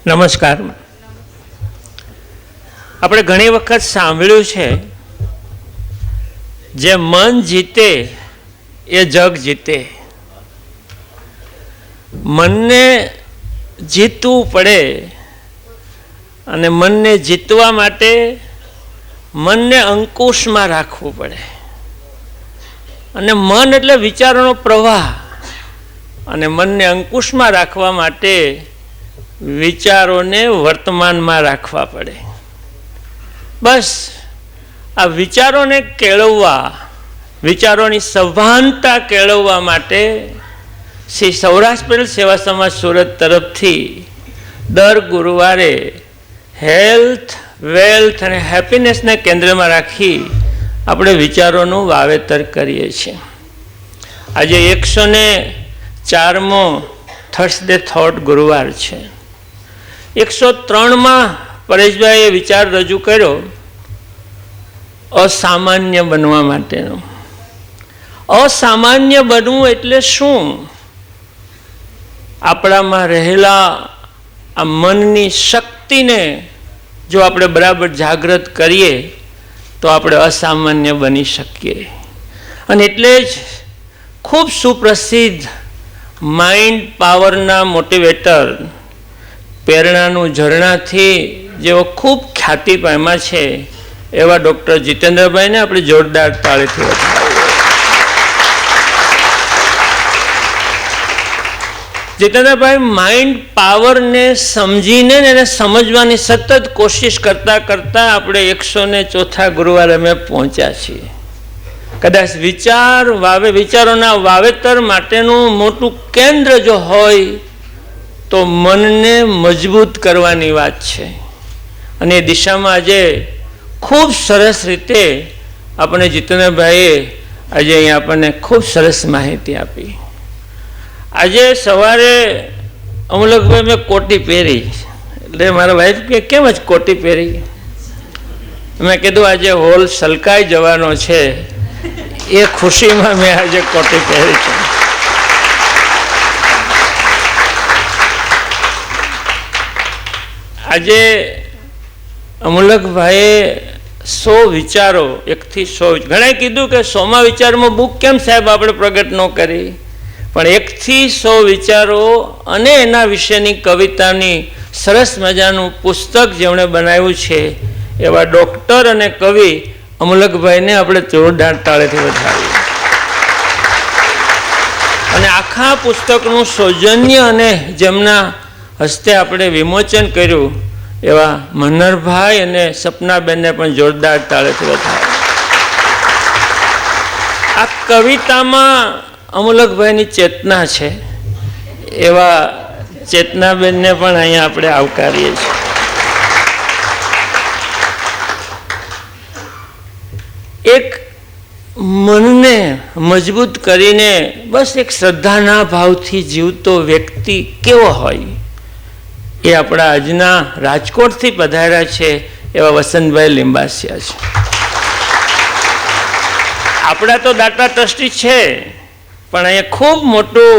નમસ્કાર. આપણે ઘણી વખત સાંભળ્યું છે, જે મન જીતે એ જગ જીતે. મનને જીતવું પડે અને મનને જીતવા માટે મનને અંકુશમાં રાખવું પડે. અને મન એટલે વિચારોનો પ્રવાહ, અને મનને અંકુશમાં રાખવા માટે વિચારોને વર્તમાનમાં રાખવા પડે. બસ આ વિચારોને કેળવવા, વિચારોની સભાનતા કેળવવા માટે શ્રી સૌરાષ્ટ્ર પટેલ સેવા સમાજ સુરત તરફથી દર ગુરુવારે હેલ્થ, વેલ્થ અને હેપીનેસને કેન્દ્રમાં રાખી આપણે વિચારોનું વાવેતર કરીએ છીએ. આજે 104મો થર્સડે થોટ ગુરુવાર છે. 103માં પરેશભાઈએ વિચાર રજૂ કર્યો અસામાન્ય બનવા માટેનો. અસામાન્ય બનવું એટલે શું? આપણામાં રહેલા આ મનની શક્તિને જો આપણે બરાબર જાગૃત કરીએ તો આપણે અસામાન્ય બની શકીએ. અને એટલે જ ખૂબ સુપ્રસિદ્ધ માઇન્ડ પાવરના મોટિવેટર, પ્રેરણાનું ઝરણાથી જેઓ ખૂબ ખ્યાતિ પામ્યા છે એવા ડૉક્ટર જીતેન્દ્રભાઈને આપણે જોરદાર તાળીથી વધાવીએ. જીતેન્દ્રભાઈ માઇન્ડ પાવરને સમજીને એને સમજવાની સતત કોશિશ કરતાં કરતાં આપણે 104 ગુરુવારે અમે પહોંચ્યા છીએ. કદાચ વિચારોના વાવેતર માટેનું મોટું કેન્દ્ર જો હોય તો મનને મજબૂત કરવાની વાત છે. અને એ દિશામાં આજે ખૂબ સરસ રીતે આપણે જીતેન્દ્રભાઈએ આજે અહીંયા આપણને ખૂબ સરસ માહિતી આપી. આજે સવારે અમુલકભાઈ મેં કોટી પહેરી, એટલે મારા વાઈફ કે કેમ જ કોટી પહેરી? મેં કીધું આજે હોલ સલકાઈ જવાનો છે, એ ખુશીમાં મેં આજે કોટી પહેરી છે. આજે અમુલકભાઈએ 100 વિચારો, 1 થી 100, ઘણાએ કીધું કે 100મા વિચારમાં બુક કેમ સાહેબ આપણે પ્રગટ ન કરી? પણ 1 થી 100 વિચારો અને એના વિશેની કવિતાની સરસ મજાનું પુસ્તક જેમણે બનાવ્યું છે એવા ડૉક્ટર અને કવિ અમુલકભાઈને આપણે જોરદાર તાળીથી વધાવીએ. અને આખા પુસ્તકનું સૌજન્ય અને જેમના હસ્તે આપણે વિમોચન કર્યું એવા મનહરભાઈ અને સપનાબેનને પણ જોરદાર તાળીથી વધાવીએ. આ કવિતામાં અમુલકભાઈની ચેતના છે એવા ચેતનાબેનને પણ અહીંયા આપણે આવકારીએ છીએ. એક મનને મજબૂત કરીને બસ એક શ્રદ્ધાના ભાવથી જીવતો વ્યક્તિ કેવો હોય એ આપણા આજના રાજકોટથી પધાર્યા છે એવા વસંતભાઈ લિંબાસિયા છે. આપણા તો દાતા ટ્રસ્ટી છે, પણ અહીંયા ખૂબ મોટું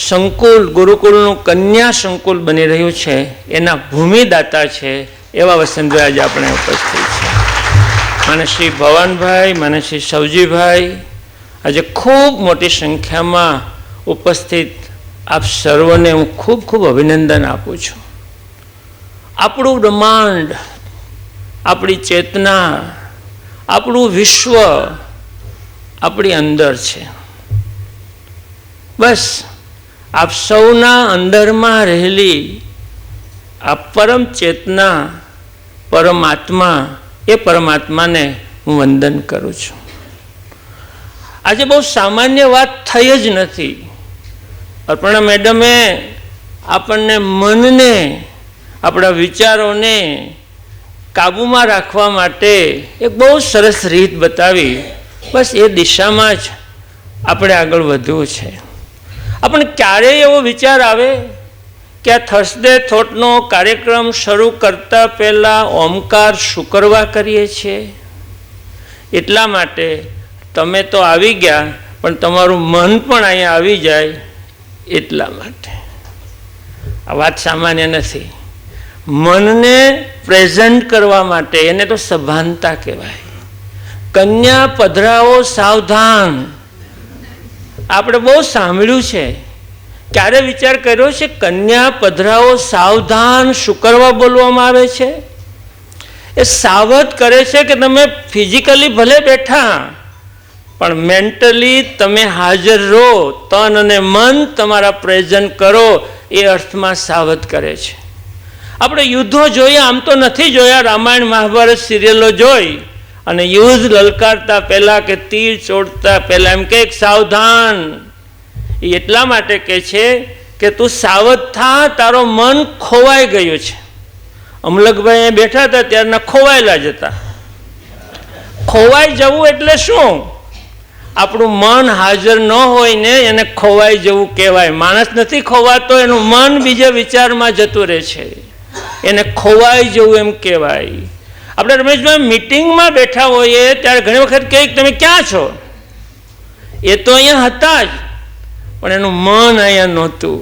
સંકુલ, ગુરુકુલનું કન્યા સંકુલ બની રહ્યું છે, એના ભૂમિદાતા છે એવા વસંતભાઈ આજે આપણે ઉપસ્થિત છે. મને શ્રી ભવાનભાઈ, મને શ્રી સવજીભાઈ આજે ખૂબ મોટી સંખ્યામાં ઉપસ્થિત આપ સર્વને હું ખૂબ ખૂબ અભિનંદન આપું છું. આપણું બ્રહ્માંડ, આપણી ચેતના, આપણું વિશ્વ આપણી અંદર છે. બસ આપ સૌના અંદરમાં રહેલી આ પરમ ચેતના, પરમાત્મા, એ પરમાત્માને હું વંદન કરું છું. આજે બહુ સામાન્ય વાત થઈ જ નથી. અર્પણા મેડમે આપણને મનને, આપણા વિચારોને કાબૂમાં રાખવા માટે એક બહુ સરસ રીત બતાવી. બસ એ દિશામાં જ આપણે આગળ વધવું છે. આપણને ક્યારેય એવો વિચાર આવે કે આ થર્સડે થોટનો કાર્યક્રમ શરૂ કરતા પહેલાં ઓમકાર શું કરવા કરીએ છીએ? એટલા માટે તમે તો આવી ગયા, પણ તમારું મન પણ અહીંયા આવી જાય એટલા માટે. આ વાત સામાન્ય નથી. મનને પ્રેઝન્ટ કરવા માટે એને તો સભાનતા કહેવાય. કન્યા પધરાવો સાવધાન, આપણે બહુ સાંભળ્યું છે. ક્યારે વિચાર કર્યો છે કન્યા પધરાવો સાવધાન શું કરવા બોલવામાં આવે છે? એ સાવધ કરે છે કે તમે ફિઝિકલી ભલે બેઠા પણ મેન્ટલી તમે હાજર રહો, તન અને મન તમારા પ્રેઝન્ટ કરો, એ અર્થમાં સાવધ કરે છે. આપણે યુદ્ધો જોઈએ, આમ તો નથી જોયા, રામાયણ મહાભારત સિરિયલો જોઈ અને યુદ્ધ લલકારતા પહેલાં કે તીર ચોડતા પહેલાં એમ કે સાવધાન. એ એટલા માટે કહે છે કે તું સાવધ થા, તારો મન ખોવાઈ ગયું છે. અમલકભાઈ અહીંયા બેઠા હતા ત્યારના ખોવાયેલા જ હતા. ખોવાઈ જવું એટલે શું? આપણું મન હાજર ન હોય ને એને ખોવાઈ જવું કહેવાય. માણસ નથી ખોવાતો, એનું મન બીજા વિચારમાં જતું રહે છે, એને ખોવાઈ જવું એમ કહેવાય. આપણે રમેશભાઈ મિટિંગમાં બેઠા હોઈએ ત્યારે ઘણી વખત કહે તમે ક્યાં છો? એ તો અહીંયા હતા જ પણ એનું મન અહીંયા નહોતું.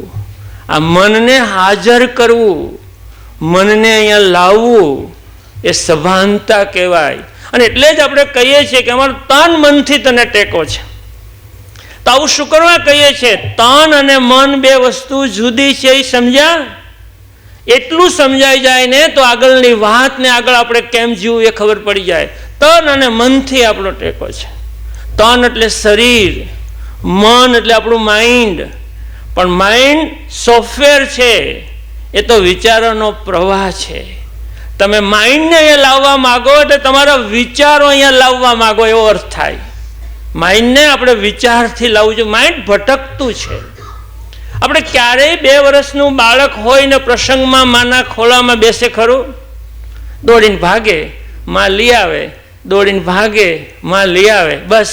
આ મનને હાજર કરવું, મનને અહીંયા લાવવું, એ સભાનતા કહેવાય. અને એટલે જ આપણે કહીએ છીએ કે અમારું તન મનથી તને ટેકો છે. તો આવું શું કરવા કહીએ છીએ? તન અને મન બે વસ્તુ જુદી છે, એ સમજ્યા? એટલું સમજાઈ જાય ને તો આગળની વાતને આગળ આપણે કેમ જીવવું એ ખબર પડી જાય. તન અને મનથી આપણો ટેકો છે. તન એટલે શરીર, મન એટલે આપણું માઇન્ડ. પણ માઇન્ડ સોફ્ટવેર છે, એ તો વિચારોનો પ્રવાહ છે. તમે માઇન્ડને અહીંયા લાવવા માગો એટલે તમારા વિચારો અહીંયા લાવવા માગો એવો અર્થ થાય. માઇન્ડને આપણે વિચારથી લાવવું જોઈએ. માઇન્ડ ભટકતું છે. આપણે ક્યારેય 2 વર્ષનું બાળક હોય ને પ્રસંગમાં માના ખોળામાં બેસે ખરું? દોડીને ભાગે, માં લઈ આવે, દોડીને ભાગે, માં લઈ આવે. બસ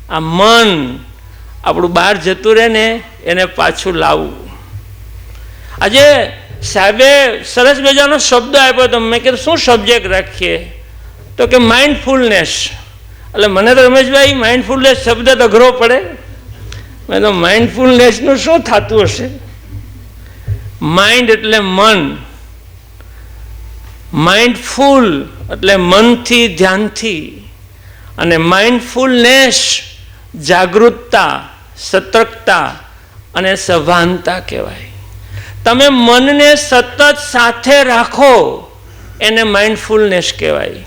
આ મન આપણું બહાર જતું રહે ને એને પાછું લાવવું. આજે સાહેબે સરસ મજાનો શબ્દ આપ્યો તો મેં કીધું શું સબ્જેક્ટ રાખીએ? તો કે માઇન્ડફુલનેસ. એટલે મને તો રમેશભાઈ માઇન્ડફુલનેસ શબ્દ તો અઘરો પડે. મેં તો માઇન્ડફુલનેસનું શું થતું હશે? માઇન્ડ એટલે મન, માઇન્ડફુલ એટલે મનથી ધ્યાનથી, અને માઇન્ડફુલનેસ જાગૃતતા, સતર્કતા અને સભાનતા કહેવાય. તમે મનને સતત સાથે રાખો એને માઇન્ડફુલનેસ કહેવાય.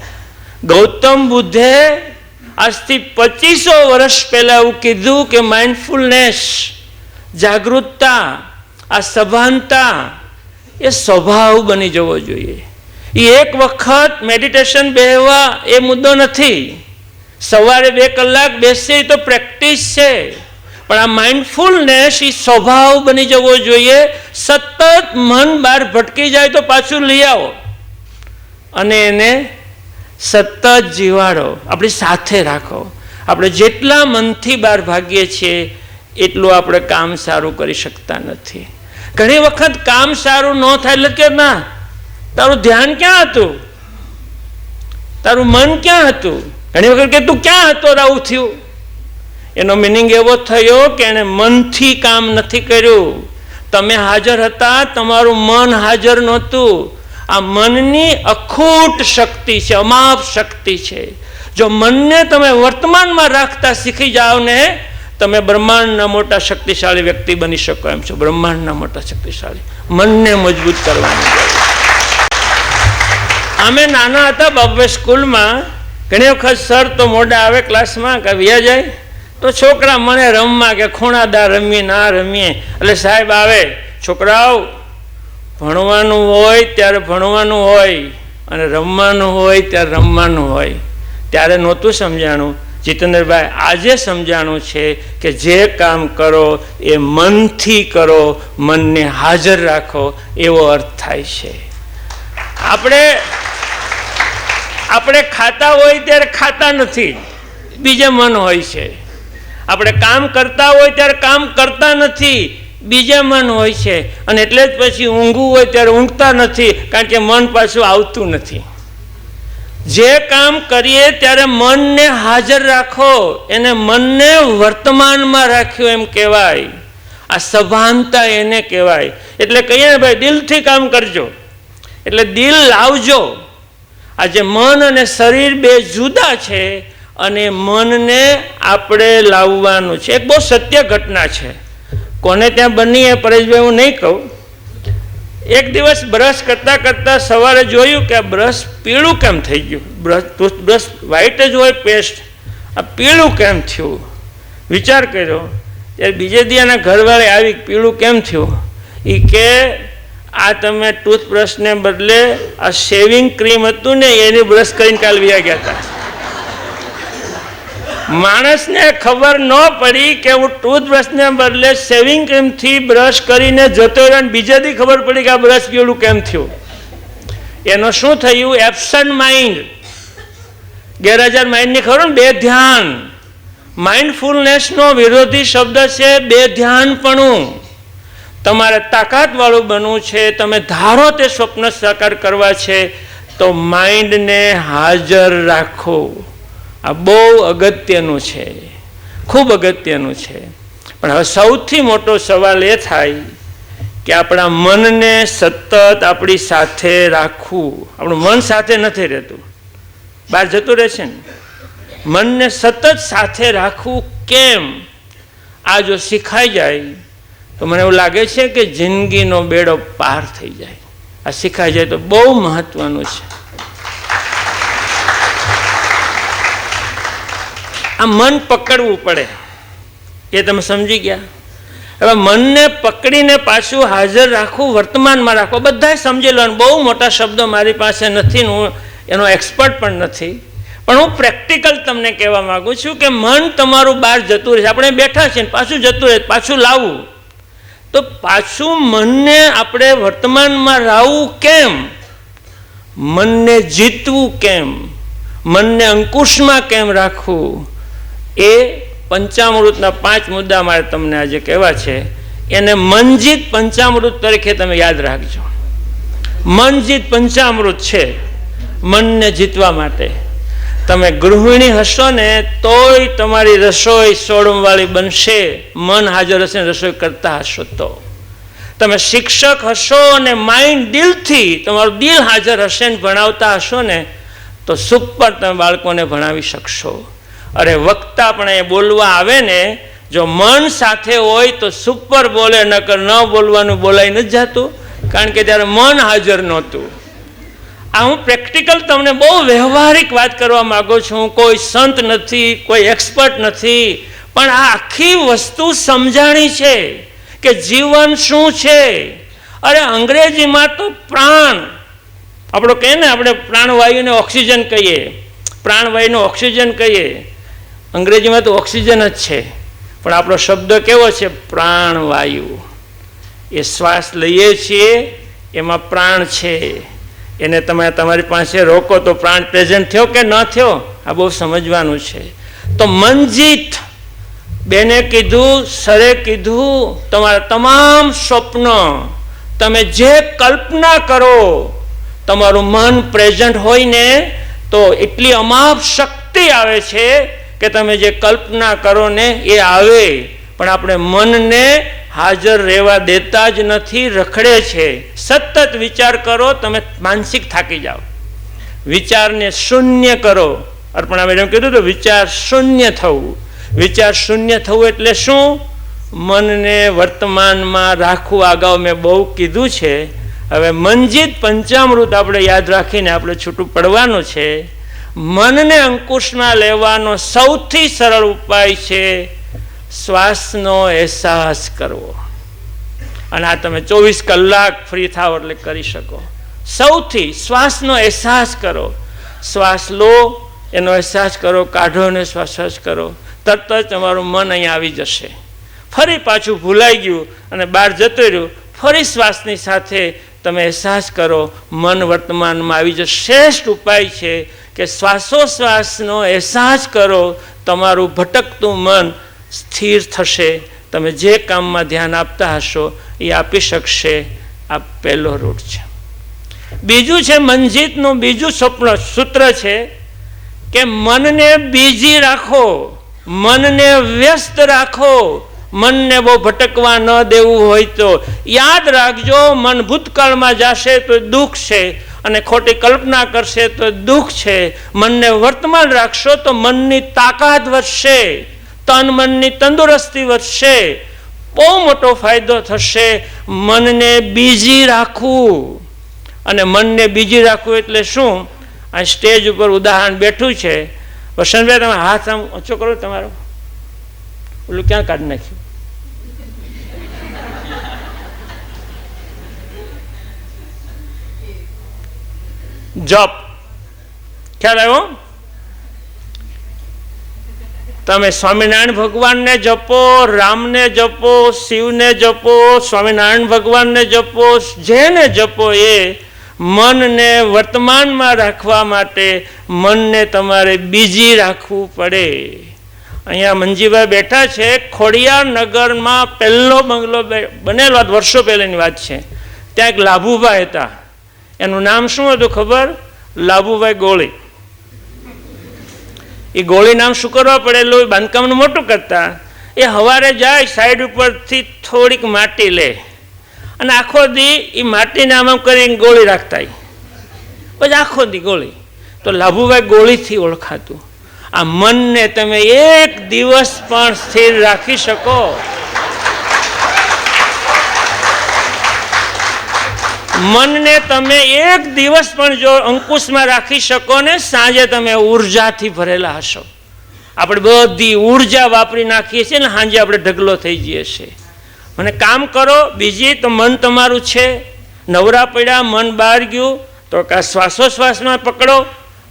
ગૌતમ બુદ્ધે આજથી 2500 વર્ષ પહેલાં એવું કીધું કે માઇન્ડફુલનેસ, જાગૃતતા, આ સભાનતા એ સ્વભાવ બની જવો જોઈએ. એ એક વખત મેડિટેશન બેહવા એ મુદ્દો નથી. સવારે 2 કલાક બેસીએ તો પ્રેક્ટિસ છે, પણ આ માઇન્ડફુલનેસ એ સ્વભાવ બની જવો જોઈએ. સતત મન બહાર ભટકી જાય તો પાછું લઈ આવો અને એને સતત જીવાડો, આપણી સાથે રાખો. આપણે જેટલા મનથી બહાર ભાગીએ છીએ એટલું આપણે કામ સારું કરી શકતા નથી. ઘણી વખત કામ સારું ન થાય એટલે કે ના, તારું ધ્યાન ક્યાં હતું, તારું મન ક્યાં હતું? ઘણી વખત કે તું ક્યાં હતો આવું થયું? એનો મિનિંગ એવો થયો કે એણે મનથી કામ નથી કર્યું. તમે હાજર હતા, તમારું મન હાજર નહોતું. આ મનની અખૂટ શક્તિ છે, અમાપ શક્તિ છે. જો મનને તમે વર્તમાનમાં રાખતા શીખી જાઓ ને, તમે બ્રહ્માંડના મોટા શક્તિશાળી વ્યક્તિ બની શકો એમ છો. બ્રહ્માંડના મોટા શક્તિશાળી. મનને મજબૂત કરવાની. અમે નાના હતા બાપભાઈ સ્કૂલમાં, ઘણી વખત સર તો મોડા આવે ક્લાસમાં કે વ્યા જાય તો છોકરા મને રમવા કે ખૂણાદાર રમીએ, ના રમીએ. એટલે સાહેબ આવે, છોકરાઓ ભણવાનું હોય ત્યારે ભણવાનું હોય અને રમવાનું હોય ત્યારે રમવાનું હોય. ત્યારે નહોતું સમજાણું જીતેન્દ્રભાઈ, આજે સમજાણું છે કે જે કામ કરો એ મનથી કરો, મનને હાજર રાખો, એવો અર્થ થાય છે. આપણે ખાતા હોય ત્યારે ખાતા નથી, બીજે મન હોય છે. આપણે કામ કરતા હોય ત્યારે કામ કરતા નથી, બીજે મન હોય છે. અને એટલે જ પછી ઊંઘવું હોય ત્યારે ઊંઘતા નથી, કારણ કે મન પાછું આવતું નથી. જે કામ કરીએ ત્યારે મનને હાજર રાખો, એને મનને વર્તમાનમાં રાખ્યું એમ કહેવાય. આ સભાનતા એને કહેવાય. એટલે કહીએ ને ભાઈ દિલથી કામ કરજો. એટલે દિલ લાવજો. આજે મન અને શરીર બે જુદા છે અને મનને આપણે લાવવાનું છે. એક બહુ સત્ય ઘટના છે. કોને ત્યાં બની એ પરેશભાઈ હું નહીં કહું. એક દિવસ બ્રશ કરતાં કરતાં સવારે જોયું કે આ બ્રશ પીળું કેમ થઈ ગયું. ટૂથબ્રશ વ્હાઈટ જ હોય પેસ્ટ, આ પીળું કેમ થયું. વિચાર કર્યો ત્યારે બીજે દી એના ઘરવાળે આવી પીળું કેમ થયું. એ કે આ તમે ટૂથબ્રશને બદલે આ શેવિંગ ક્રીમ હતું ને એની બ્રશ કરીને કાલ વ્યા ગયા હતા. માણસને ખબર ન પડી કે હું ટૂથબ્રશને બદલે શેવિંગ ક્રીમથી બ્રશ કરીને જતો રહ્યો અને બીજે દી ખબર પડી કે આ બ્રશ પીળું કેમ થયું. એનો શું થયું? Absent mind. ગેરહાજર માઇન્ડની ખબર ને બે ધ્યાન. માઇન્ડફુલનેસનો વિરોધી શબ્દ છે બે ધ્યાનપણું. તમારે તાકાતવાળું બનવું છે, તમે ધારો તે સ્વપ્ન સાકાર કરવા છે તો માઇન્ડને હાજર રાખો. આ બહુ અગત્યનું છે, ખૂબ અગત્યનું છે. પણ હવે સૌથી મોટો સવાલ એ થાય કે આપણા મનને સતત આપણી સાથે રાખવું. આપણું મન સાથે નથી રહેતું, બહાર જતું રહે છે ને. મનને સતત સાથે રાખવું કેમ? આ જો શીખાઈ જાય તો મને એવું લાગે છે કે જિંદગીનો બેડો પાર થઈ જાય. આ શીખાઈ જાય તો બહુ મહત્વનું છે. આ મન પકડવું પડે, એ તમે સમજી ગયા. હવે મનને પકડીને પાછું હાજર રાખવું, વર્તમાનમાં રાખવું. બધાએ સમજી લો. બહુ મોટા શબ્દો મારી પાસે નથી, હું એનો એક્સપર્ટ પણ નથી, પણ હું પ્રેક્ટિકલ તમને કહેવા માગું છું કે મન તમારું બહાર જતું રહે. આપણે બેઠા છીએ પાછું જતું રહે, પાછું લાવવું. તો પાછું મનને આપણે વર્તમાનમાં લાવવું કેમ? મનને જીતવું કેમ? મનને અંકુશમાં કેમ રાખવું? એ પંચામૃતના 5 મુદ્દા મારે તમને આજે કહેવા છે. એને મનજીત પંચામૃત તરીકે તમે યાદ રાખજો. મનજીત પંચામૃત છે મનને જીતવા માટે. તમે ગૃહિણી હશો ને તોય તમારી રસોઈ સોડમવાળી બનશે, મન હાજર હશે ને રસોઈ કરતા હશો તો. તમે શિક્ષક હશો અને માઇન્ડ દિલથી તમારું દિલ હાજર હશે ને ભણાવતા હશો ને તો સુપર તમે બાળકોને ભણાવી શકશો. અરે વક્તા પણ એ બોલવા આવે ને, જો મન સાથે હોય તો સુપર બોલે, નકર ન બોલવાનું બોલાઈ નથી જતું, કારણ કે ત્યારે મન હાજર નહોતું. આ હું પ્રેક્ટિકલ તમને બહુ વ્યવહારિક વાત કરવા માગું છું. કોઈ સંત નથી, કોઈ એક્સપર્ટ નથી, પણ આ આખી વસ્તુ સમજાણી છે કે જીવન શું છે. અરે અંગ્રેજીમાં તો પ્રાણ આપણો કહે ને, આપણે પ્રાણવાયુને ઓક્સિજન કહીએ, પ્રાણવાયુને ઓક્સિજન કહીએ. અંગ્રેજીમાં તો ઓક્સિજન જ છે, પણ આપણો શબ્દ કેવો છે? પ્રાણવાયુ. એ શ્વાસ લઈએ છીએ એમાં પ્રાણ છે. એને તમે તમારી પાસે રોકો તો પ્રાણ પ્રેઝન્ટ થયો કે ન થયો? આ બહુ સમજવાનું છે. તો મનજીત બેને કીધું, સરે કીધું, તમારા તમામ સ્વપ્ન, તમે જે કલ્પના કરો, તમારું મન પ્રેઝન્ટ હોય ને તો એટલી અમાપ શક્તિ આવે છે કે તમે જે કલ્પના કરો ને એ આવે. પણ આપણે મનને હાજર રહેવા દેતા જ નથી, રખડે છે. સતત વિચાર કરો, તમે માનસિક થાકી જાઓ. વિચારને શૂન્ય કરો. અર્પણા મેડમ કીધું તો વિચાર શૂન્ય થવું. વિચાર શૂન્ય થવું એટલે શું? મનને વર્તમાનમાં રાખવું. અગાઉ મેં બહુ કીધું છે. હવે મનજીત પંચામૃત આપણે યાદ રાખીને આપણે છૂટું પડવાનું છે. મનને અંકુશમાં લેવાનો સૌથી સરળ ઉપાય છે શ્વાસનો અહેસાસ કરવો. અને આ તમે 24 કલાક ફ્રી થાવ એટલે કરી શકો. સૌથી શ્વાસનો અહેસાસ કરો. શ્વાસ લો, એનો અહેસાસ કરો, કાઢો ને શ્વાસ કરો. તરત જ તમારું મન અહીંયા આવી જશે. ફરી પાછું ભૂલાઈ ગયું અને બહાર જતું રહ્યું, ફરી શ્વાસની સાથે તમે અહેસાસ કરો, મન વર્તમાનમાં આવી જશે. શ્રેષ્ઠ ઉપાય છે કે શ્વાસોશ્વાસનો અહેસાસ કરો. તમારું ભટકતું મન સ્થિર થશે. તમે જે કામમાં ધ્યાન આપતા હશો એ આપી શકશે. આ પહેલો રૂટ છે. બીજું છે મનજીતનું બીજું સૂત્ર છે કે મનને બીજી રાખો, મનને વ્યસ્ત રાખો, મનને બહુ ભટકવા ન દેવું હોય તો યાદ રાખજો, મન ભૂતકાળમાં જશે તો દુઃખ છે અને ખોટી કલ્પના કરશે તો દુઃખ છે. મનને વર્તમાન રાખશો તો મનની તાકાત વધશે, તન મનની તંદુરસ્તી વધશે, બહુ મોટો ફાયદો થશે. મનને બીજી રાખવું, અને મનને બીજી રાખવું એટલે શું? આ સ્ટેજ ઉપર ઉદાહરણ બેઠું છે. વસંતભાઈ તમે હાથ આમ ઊંચો કરો, તમારો ઓલું ક્યાં કાઢી નાખ્યું? જપ ખ્યાલ આવ્યો? તમે સ્વામિનારાયણ ભગવાનને જપો, રામને જપો, શિવને જપો, સ્વામિનારાયણ ભગવાનને જપો, જેને જપો એ મનને વર્તમાનમાં રાખવા માટે મનને તમારે બીજી રાખવું પડે. અહીંયા મંજીભાઈ બેઠા છે. ખોડિયાર નગરમાં પહેલો બંગલો બનેલો, વર્ષો પહેલાની વાત છે. ત્યાં એક લાભુભાઈ હતા. એનું નામ શું હતું ખબર? લાભુભાઈ ગોળી. એ ગોળી નામ શું કરવા પડેલું? બાંધકામનું મોટું કરતા. એ સવારે જાય, સાઈડ ઉપરથી થોડીક માટી લે અને આખો દી એ માટીને આમ કરીને ગોળી રાખતા. પછી આખો દી ગોળી. તો લાભુભાઈ ગોળીથી ઓળખાતું. આ મનને તમે એક દિવસ પણ સ્થિર રાખી શકો? મનને તમે એક દિવસ પણ જો અંકુશમાં રાખી શકો ને, સાંજે તમે ઉર્જાથી ભરેલા હશો. આપણે બધી ઉર્જા વાપરી નાખીએ છીએ ને, સાંજે આપણે ઢગલો થઈ જઈએ છીએ. મને કામ કરો, બીજી તો મન તમારું છે. નવરા પડ્યા, મન બહાર ગયું તો કાં શ્વાસોશ્વાસમાં પકડો,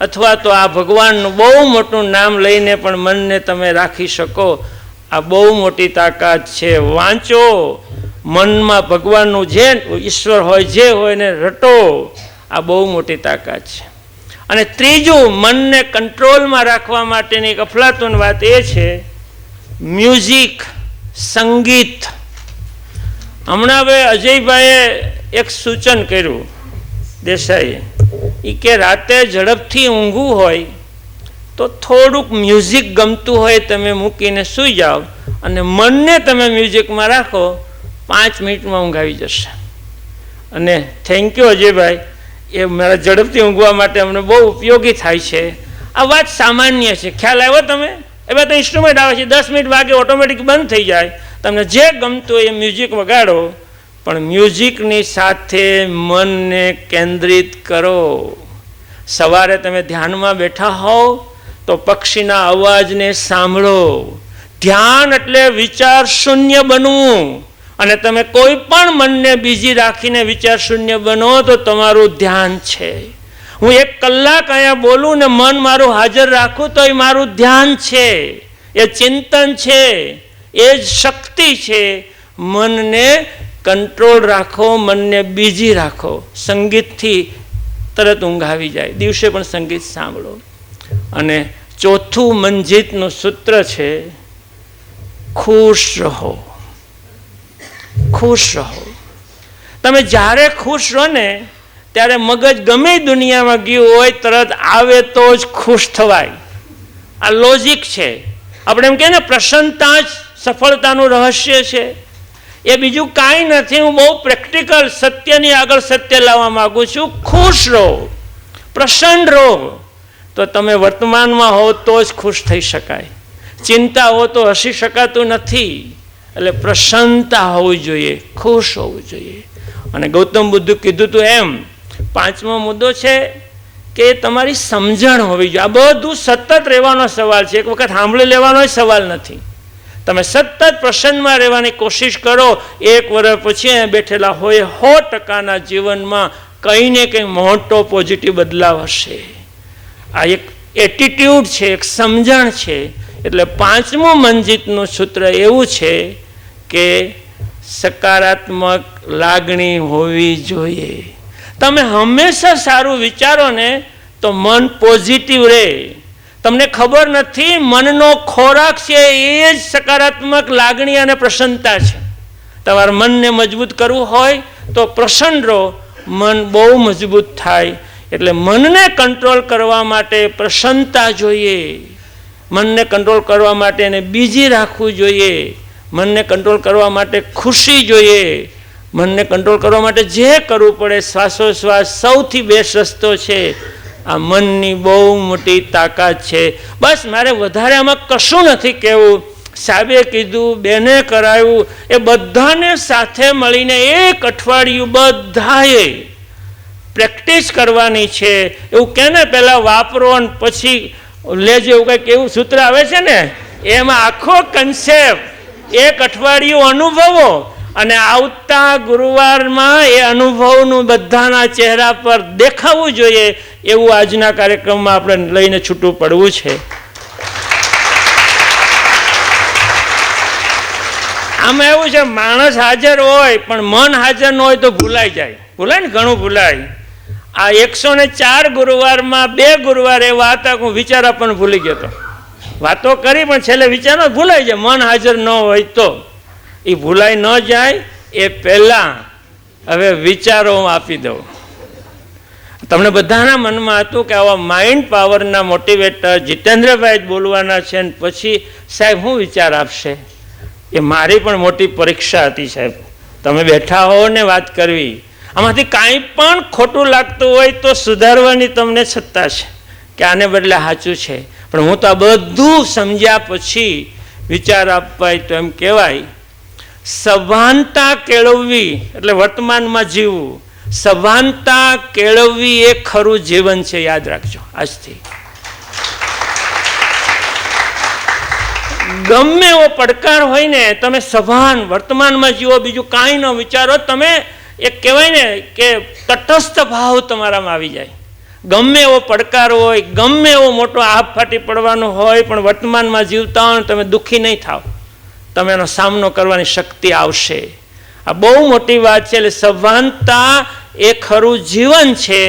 અથવા તો આ ભગવાનનું બહુ મોટું નામ લઈને પણ મનને તમે રાખી શકો. આ બહુ મોટી તાકાત છે. વાંચો, મનમાં ભગવાનનું જે ઈશ્વર હોય, જે હોય ને રટો. આ બહુ મોટી તાકાત છે. અને ત્રીજું, મનને કંટ્રોલમાં રાખવા માટેની એક અફલાતુન વાત એ છે મ્યુઝિક, સંગીત. હમણાં હવે અજયભાઈએ એક સૂચન કર્યું, દેસાઈએ, એ કે રાતે ઝડપથી ઊંઘવું હોય તો થોડુંક મ્યુઝિક ગમતું હોય તમે મૂકીને સૂઈ જાઓ અને મનને તમે મ્યુઝિકમાં રાખો, 5 મિનિટમાં ઊંઘ આવી જશે. અને થેન્ક યુ અજયભાઈ, એ મારા ઝડપથી ઊંઘવા માટે અમને બહુ ઉપયોગી થાય છે. આ વાત સામાન્ય છે. ખ્યાલ આવ્યો તમે? એમાં તો ઇન્સ્ટ્રુમેન્ટ આવે છે, 10 મિનિટ વાગે ઓટોમેટિક બંધ થઈ જાય. તમને જે ગમતું હોય એ મ્યુઝિક વગાડો, પણ મ્યુઝિકની સાથે મનને કેન્દ્રિત કરો. સવારે તમે ધ્યાનમાં બેઠા હોવ તો પક્ષીના અવાજને સાંભળો. ધ્યાન એટલે વિચાર શૂન્ય બનવું. અને તમે કોઈ પણ મનને બીજી રાખીને વિચાર શૂન્ય બનો તો તમારું ધ્યાન છે. હું 1 કલાક અહીંયા બોલું ને મન મારું હાજર રાખું તો એ મારું ધ્યાન છે, એ ચિંતન છે, એ જ શક્તિ છે. મનને કંટ્રોલ રાખો, મનને બીજી રાખો. સંગીતથી તરત ઊંઘ આવી જાય. દિવસે પણ સંગીત સાંભળો. અને ચોથું મનજીતનું સૂત્ર છે ખુશ રહો. ખુશ રહો. તમે જ્યારે ખુશ રહો ને ત્યારે મગજ ગમે દુનિયામાં ગયું હોય તરત આવે તો જ ખુશ થવાય. આ લોજિક છે. આપણે એમ કહે ને પ્રસન્નતા જ સફળતાનું રહસ્ય છે. એ બીજું કાંઈ નથી. હું બહુ પ્રેક્ટિકલ સત્યની આગળ સત્ય લાવવા માગું છું. ખુશ રહો, પ્રસન્ન રહો. તો તમે વર્તમાનમાં હો તો જ ખુશ થઈ શકાય. ચિંતા હો તો હસી શકાતું નથી. એટલે પ્રસન્નતા હોવી જોઈએ, ખુશ હોવું જોઈએ. અને ગૌતમ બુદ્ધે કીધું હતું એમ 5મો મુદ્દો છે કે તમારી સમજણ હોવી જોઈએ. આ બધું સતત રહેવાનો સવાલ છે. એક વખત સાંભળી લેવાનો સવાલ નથી. તમે સતત પ્રસન્નમાં રહેવાની કોશિશ કરો. 1 વર્ષ પછી બેઠેલા હોય 100%ના જીવનમાં કંઈ ને કંઈ મોટો પોઝિટિવ બદલાવ હશે. આ એક એટીટ્યુડ છે, એક સમજણ છે. એટલે 5મું મનજીતનું સૂત્ર એવું છે કે સકારાત્મક લાગણી હોવી જોઈએ. તમે હંમેશા સારું વિચારો ને તો મન પોઝિટિવ રહે. તમને ખબર નથી મનનો ખોરાક છે એ જ સકારાત્મક લાગણી અને પ્રસન્નતા છે. તમારા મનને મજબૂત કરવું હોય તો પ્રસન્ન રહો, મન બહુ મજબૂત થાય. એટલે મનને કંટ્રોલ કરવા માટે પ્રસન્નતા જોઈએ. મનને કંટ્રોલ કરવા માટે એને બીજી રાખવું જોઈએ. મનને કંટ્રોલ કરવા માટે ખુશી જોઈએ, મનને કંટ્રોલ કરવા માટે જે કરવું પડે, શ્વાસોશ્વાસ સૌથી બેસ્ટ રસ્તો છે. આ મનની બહુ મોટી તાકાત છે. બસ મારે વધારે આમાં કશું નથી કહેવું. સાહેબે કીધું, બેને કરાયું, એ બધાને સાથે મળીને એક અઠવાડિયું બધાએ પ્રેક્ટિસ કરવાની છે. એવું કે ને પહેલાં વાપરો અને પછી લેજો, એવું કંઈક એવું સૂત્ર આવે છે ને, એમાં આખો કન્સેપ્ટ એક અઠવાડિયું અનુભવો અને આવતા ગુરુવારમાં એ અનુભવનું બધાના ચહેરા પર દેખાવું જોઈએ. એવું આજના કાર્યક્રમમાં આપણે લઈને છૂટું પડવું છે. આમાં એવું છે, માણસ હાજર હોય પણ મન હાજર ન હોય તો ભૂલાઈ જાય. ભૂલાય ને, ઘણું ભૂલાય. આ 104 ગુરુવારમાં 2 ગુરુવાર એવા હતા કે હું વિચાર આપણને ભૂલી ગયો હતો. વાતો કરી પણ છેલ્લે વિચારો ભૂલાઈ જાય. મન હાજર ન હોય તો એ ભૂલાઈ ન જાય એ પહેલાં હવે વિચારો હું આપી દઉં. તમને બધાના મનમાં હતું કે આવા માઇન્ડ પાવરના મોટિવેટર જીતેન્દ્રભાઈ જ બોલવાના છે ને પછી સાહેબ શું વિચાર આપશે. એ મારી પણ મોટી પરીક્ષા હતી સાહેબ. તમે બેઠા હો ને વાત કરવી, આમાંથી કાંઈ પણ ખોટું લાગતું હોય તો સુધારવાની તમને સત્તા છે કે આને બદલે સાચું છે. પણ હું તો આ બધું સમજ્યા પછી વિચાર આપવાય તો એમ કહેવાય, સભાનતા કેળવવી એટલે વર્તમાનમાં જીવવું. સભાનતા કેળવવી એ ખરું જીવન છે, યાદ રાખજો આજથી. ગમે એવો પડકાર હોય ને, તમે સભાન વર્તમાનમાં જીવો, બીજું કાંઈ ન વિચારો. તમે એક કહેવાય ને કે તટસ્થ ભાવ તમારામાં આવી જાય. ગમે એવો પડકાર હોય, ગમે એવો મોટો આભ ફાટી પડવાનો હોય, પણ વર્તમાનમાં જીવતા હોય તમે દુઃખી નહીં થાવ. તમે એનો સામનો કરવાની શક્તિ આવશે. આ બહુ મોટી વાત છે. એટલે સભાનતા એ ખરું જીવન છે.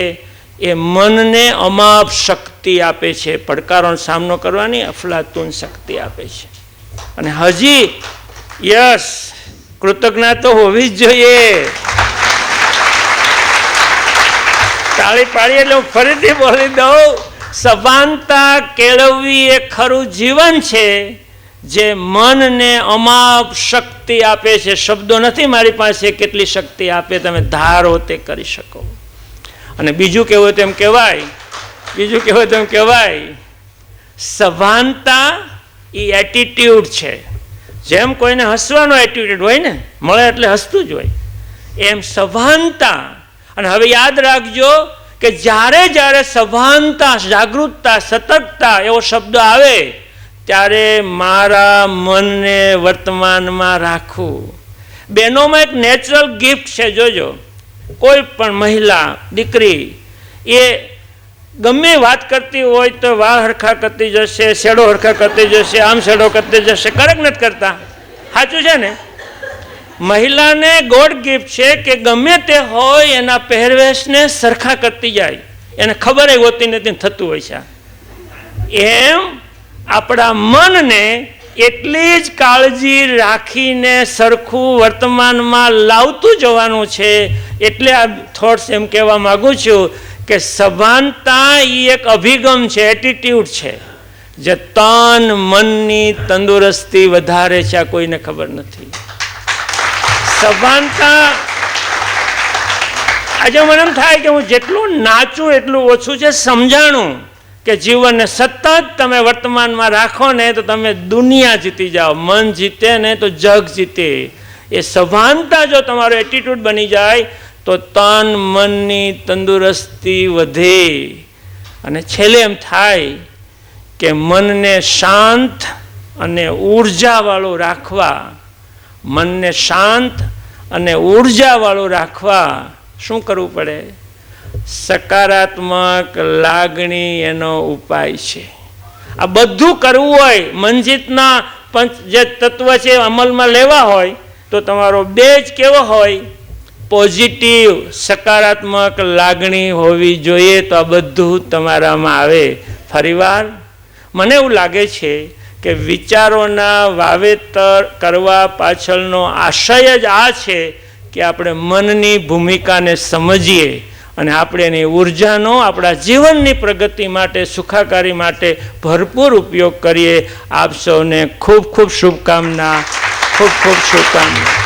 એ મનને અમાપ શક્તિ આપે છે, પડકારોનો સામનો કરવાની અફલાતુન શક્તિ આપે છે. અને હજી યસ, કૃતજ્ઞતા તો હોવી જ જોઈએ. તાળી પાડી એટલે હું ફરીથી બોલી દઉં, સભાનતા કેળવવી એ ખરું જીવન છે જે મનને અમાપ શક્તિ આપે છે. શબ્દો નથી મારી પાસે કેટલી શક્તિ આપે, તમે ધારો તે કરી શકો. અને બીજું કેવું તેમ કહેવાય, સભાનતા એ એટીટ્યુડ છે. જેમ કોઈને હસવાનો એટીટ્યુડ હોય ને, મળે એટલે હસતું જ હોય, એમ સભાનતા. અને હવે યાદ રાખજો કે જ્યારે જ્યારે સભાનતા, જાગૃતતા, સતર્કતા એવો શબ્દ આવે ત્યારે મારા મનને વર્તમાનમાં રાખવું. બહેનોમાં એક નેચરલ ગિફ્ટ છે. જોજો, કોઈ પણ મહિલા, દીકરી એ ગમે વાત કરતી હોય તો વાળ હરખા કરતી જશે, શેડો હરખા કરતી જશે, આમ શેડો કરતી જશે. કરેક્ટ નથી કરતા? સાચું છે ને? મહિલાને ગોડ ગિફ્ટ છે કે ગમે તે હોય એના પહેરવેશને સરખા કરતી જાય. એને ખબર હોતી નથી, થતું હોય છે. એમ આપણા મનને એટલી જ કાળજી રાખીને સરખું વર્તમાનમાં લાવતું જવાનું છે. એટલે આ થોટ્સ એમ કહેવા માગું છું કે સભાનતા એ એક અભિગમ છે, એટીટ્યુડ છે, જે તન મનની તંદુરસ્તી વધારે છે. આ કોઈને ખબર નથી. સભાનતા, આજે મને એમ થાય કે હું જેટલું નાચું એટલું ઓછું છે. સમજાણું કે જીવનને સતત તમે વર્તમાનમાં રાખો ને તો તમે દુનિયા જીતી જાઓ. મન જીતે ને તો જગ જીતે. એ સભાનતા જો તમારો એટીટ્યુડ બની જાય તો તન મનની તંદુરસ્તી વધે. અને છેલ્લે એમ થાય કે મનને શાંત અને ઉર્જાવાળું રાખવા, મનને શાંત અને ઉર્જાવાળું રાખવા શું કરવું પડે? સકારાત્મક લાગણી એનો ઉપાય છે. આ બધું કરવું હોય, મનજીતના જે તત્વ છે અમલમાં લેવા હોય તો તમારો બેજ કેવો હોય? પોઝિટિવ, સકારાત્મક લાગણી હોવી જોઈએ. તો આ બધું તમારામાં આવે. ફરીવાર મને એવું લાગે છે કે વિચારોના વાવેતર કરવા પાછળનો આશય જ આ છે કે આપણે મનની ભૂમિકાને સમજીએ અને આપણે એની ઉર્જાનો આપણા જીવનની પ્રગતિ માટે, સુખાકારી માટે ભરપૂર ઉપયોગ કરીએ. આપ સૌને ખૂબ ખૂબ શુભકામના. ખૂબ ખૂબ શુભકામના.